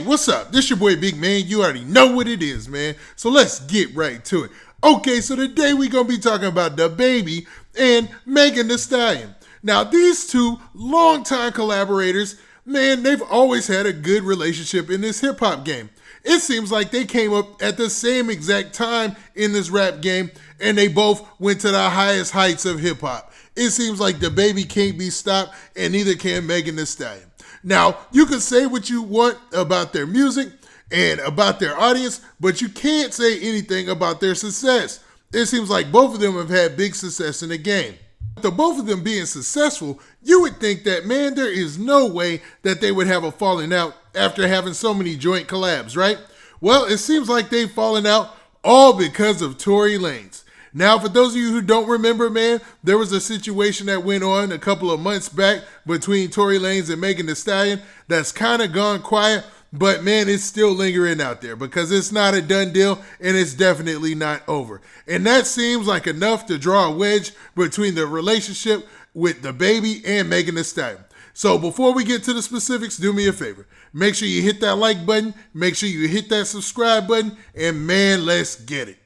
what's up? This your boy Big Man. You already know what it is, man. So let's get right to it. Okay, so today we're going to be talking about DaBaby and Megan Thee Stallion. Now, these two longtime collaborators, man, they've always had a good relationship in this hip-hop game. It seems like they came up at the same exact time in this rap game, and they both went to the highest heights of hip-hop. It seems like DaBaby can't be stopped, and neither can Megan Thee Stallion. Now, you can say what you want about their music and about their audience, but you can't say anything about their success. It seems like both of them have had big success in the game. With both of them being successful, you would think that, man, there is no way that they would have a falling out after having so many joint collabs, right? Well, it seems like they've fallen out all because of Tory Lanez. Now, for those of you who don't remember, man, there was a situation that went on a couple of months back between Tory Lanez and Megan Thee Stallion that's kind of gone quiet, but man, it's still lingering out there because it's not a done deal and it's definitely not over. And that seems like enough to draw a wedge between the relationship with DaBaby and Megan Thee Stallion. So before we get to the specifics, do me a favor. Make sure you hit that like button, make sure you hit that subscribe button, and man, let's get it.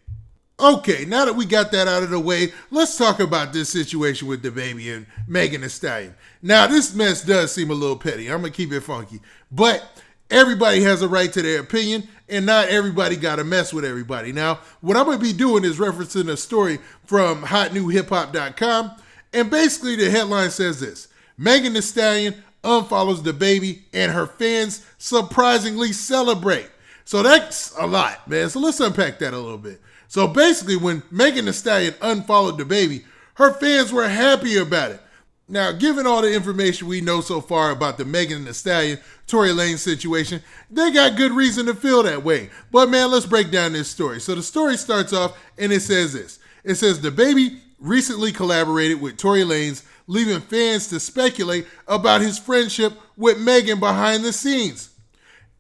Okay, now that we got that out of the way, let's talk about this situation with DaBaby and Megan Thee Stallion. Now, this mess does seem a little petty. I'm going to keep it funky. But everybody has a right to their opinion, and not everybody got to mess with everybody. Now, what I'm going to be doing is referencing a story from hotnewhiphop.com, and basically the headline says this: Megan Thee Stallion unfollows DaBaby, and her fans surprisingly celebrate. So that's a lot, man. So let's unpack that a little bit. So basically, when Megan Thee Stallion unfollowed DaBaby, her fans were happy about it. Now, given all the information we know so far about the Megan Thee Stallion, Tory Lanez situation, they got good reason to feel that way. But man, let's break down this story. So the story starts off and it says this. It says DaBaby recently collaborated with Tory Lanez, leaving fans to speculate about his friendship with Megan behind the scenes.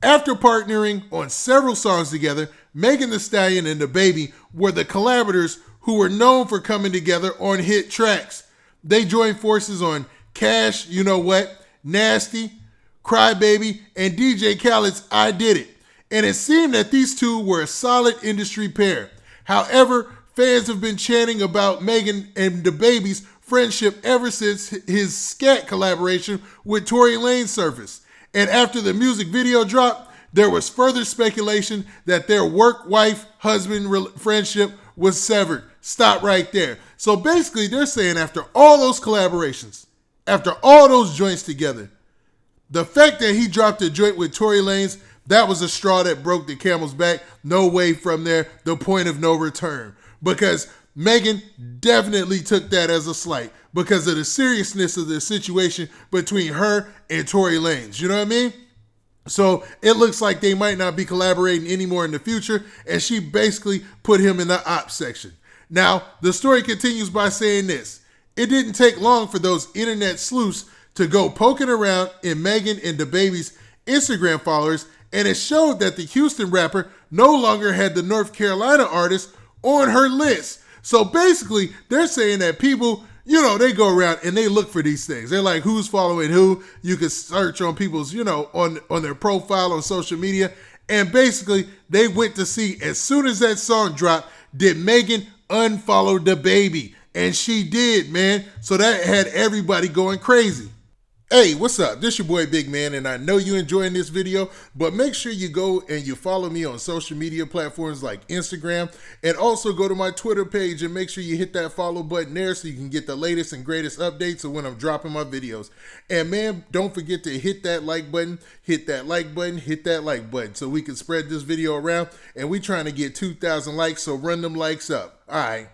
After partnering on several songs together, Megan Thee Stallion and DaBaby were the collaborators who were known for coming together on hit tracks. They joined forces on Cash, You Know What, Nasty, Cry Baby, and DJ Khaled's I Did It. And it seemed that these two were a solid industry pair. However, fans have been chanting about Megan and DaBaby's friendship ever since his SKAT collaboration with Tory Lanez surfaced. And after the music video dropped, there was further speculation that their work-wife-husband friendship was severed. Stop right there. So basically, they're saying after all those collaborations, after all those joints together, the fact that he dropped a joint with Tory Lanez, that was a straw that broke the camel's back. No way from there, the point of no return. Because Megan definitely took that as a slight because of the seriousness of the situation between her and Tory Lanez. You know what I mean? So it looks like they might not be collaborating anymore in the future, and she basically put him in the ops section. Now, the story continues by saying this: it didn't take long for those internet sleuths to go poking around in Megan and DaBaby's Instagram followers, and it showed that the Houston rapper no longer had the North Carolina artist on her list. So basically, they're saying that people, you know, they go around and they look for these things. They're like, who's following who? You can search on people's, you know, on their profile on social media. And basically, they went to see, as soon as that song dropped, did Megan unfollow DaBaby? And she did, man. So that had everybody going crazy. Hey, what's up? This your boy Big Man, and I know you're enjoying this video, but make sure you go and you follow me on social media platforms like Instagram, and also go to my Twitter page and make sure you hit that follow button there so you can get the latest and greatest updates of when I'm dropping my videos. And man, don't forget to hit that like button, hit that like button, hit that like button so we can spread this video around, and we trying to get 2,000 likes, so run them likes up. All right.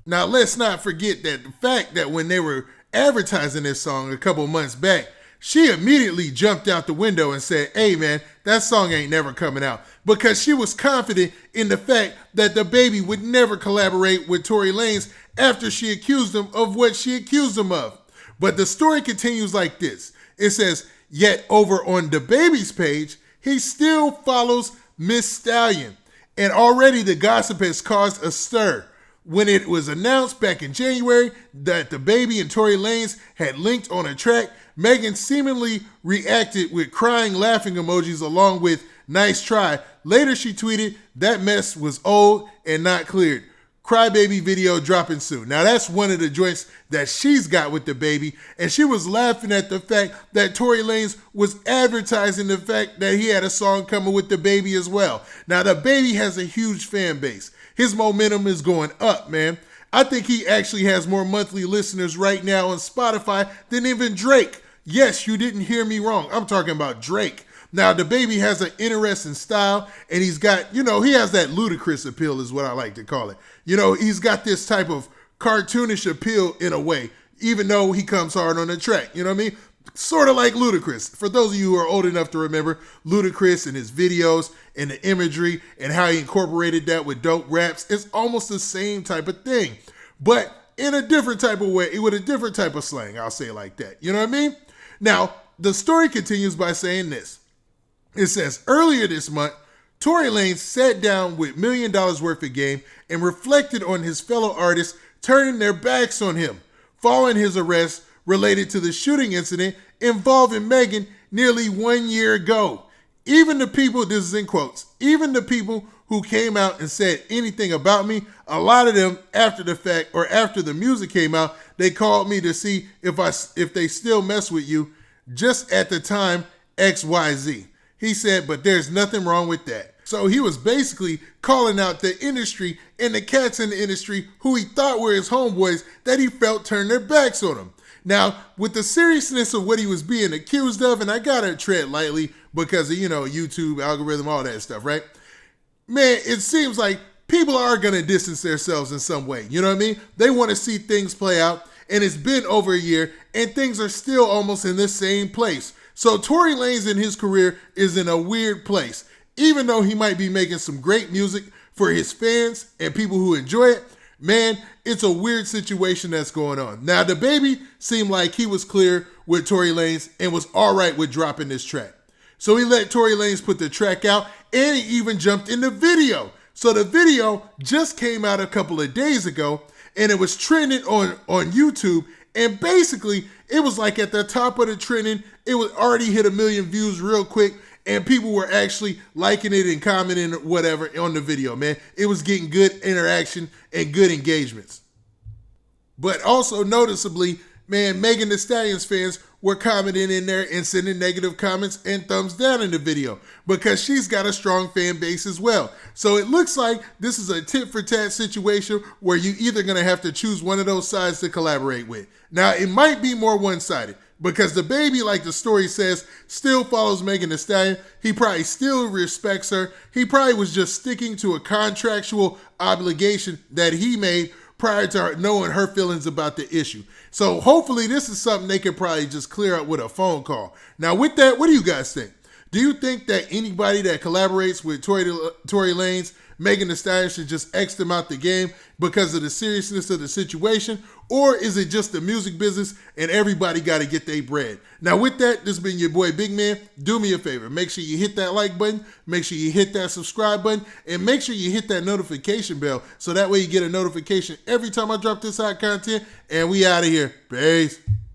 Now, let's not forget that the fact that when they were advertising this song a couple months back, she immediately jumped out the window and said, hey man, that song ain't never coming out, because she was confident in the fact that DaBaby would never collaborate with Tory Lanez after she accused him of what she accused him of. But the story continues like this. It says, yet over on DaBaby's page, he still follows Miss Stallion, and already the gossip has caused a stir. When it was announced back in January that DaBaby and Tory Lanez had linked on a track, Megan seemingly reacted with crying laughing emojis along with Nice try. Later she tweeted, that mess was old and not cleared. Crybaby video dropping soon. Now that's one of the joints that she's got with DaBaby, and she was laughing at the fact that Tory Lanez was advertising the fact that he had a song coming with DaBaby as well. Now DaBaby has a huge fan base. His momentum is going up, man. I think he actually has more monthly listeners right now on Spotify than even Drake. Yes, you didn't hear me wrong. I'm talking about Drake. Now, DaBaby has an interesting style, and he's got, he has that ludicrous appeal is what I like to call it. He's got this type of cartoonish appeal in a way, even though he comes hard on the track. You know what I mean? Sort of like Ludacris. For those of you who are old enough to remember Ludacris and his videos and the imagery and how he incorporated that with dope raps, it's almost the same type of thing, but in a different type of way, with a different type of slang, I'll say it like that. You know what I mean? Now, the story continues by saying this. It says, earlier this month, Tory Lanez sat down with $1 million worth of game and reflected on his fellow artists turning their backs on him following his arrest related to the shooting incident involving Megan nearly 1 year ago. Even the people, this is in quotes, even the people who came out and said anything about me, a lot of them after the fact or after the music came out, they called me to see if they still mess with you just at the time XYZ. He said, but there's nothing wrong with that. So he was basically calling out the industry and the cats in the industry who he thought were his homeboys that he felt turned their backs on him. Now, with the seriousness of what he was being accused of, and I gotta tread lightly because of, YouTube, algorithm, all that stuff, right? Man, it seems like people are gonna distance themselves in some way. You know what I mean? They wanna see things play out, and it's been over a year, and things are still almost in the same place. So Tory Lanez in his career is in a weird place. Even though he might be making some great music for his fans and people who enjoy it, man, it's a weird situation that's going on. Now, DaBaby seemed like he was clear with Tory Lanez and was all right with dropping this track. So he let Tory Lanez put the track out, and he even jumped in the video. So the video just came out a couple of days ago, and it was trending on YouTube. And basically, it was like at the top of the trending, it was already hit 1 million views real quick, and people were actually liking it and commenting whatever on the video, man. It was getting good interaction and good engagements. But also noticeably, man, Megan Thee Stallion's fans were commenting in there and sending negative comments and thumbs down in the video because she's got a strong fan base as well. So it looks like this is a tit for tat situation where you're either going to have to choose one of those sides to collaborate with. Now, it might be more one-sided because DaBaby, like the story says, still follows Megan Thee Stallion. He probably still respects her. He probably was just sticking to a contractual obligation that he made prior to knowing her feelings about the issue. So hopefully this is something they could probably just clear up with a phone call. Now with that, what do you guys think? Do you think that anybody that collaborates with Tory Lanez, Megan Thee Stallion should just X them out the game because of the seriousness of the situation? Or is it just the music business and everybody got to get their bread? Now with that, this has been your boy Big Man. Do me a favor. Make sure you hit that like button. Make sure you hit that subscribe button. And make sure you hit that notification bell so that way you get a notification every time I drop this hot content. And we out of here. Peace.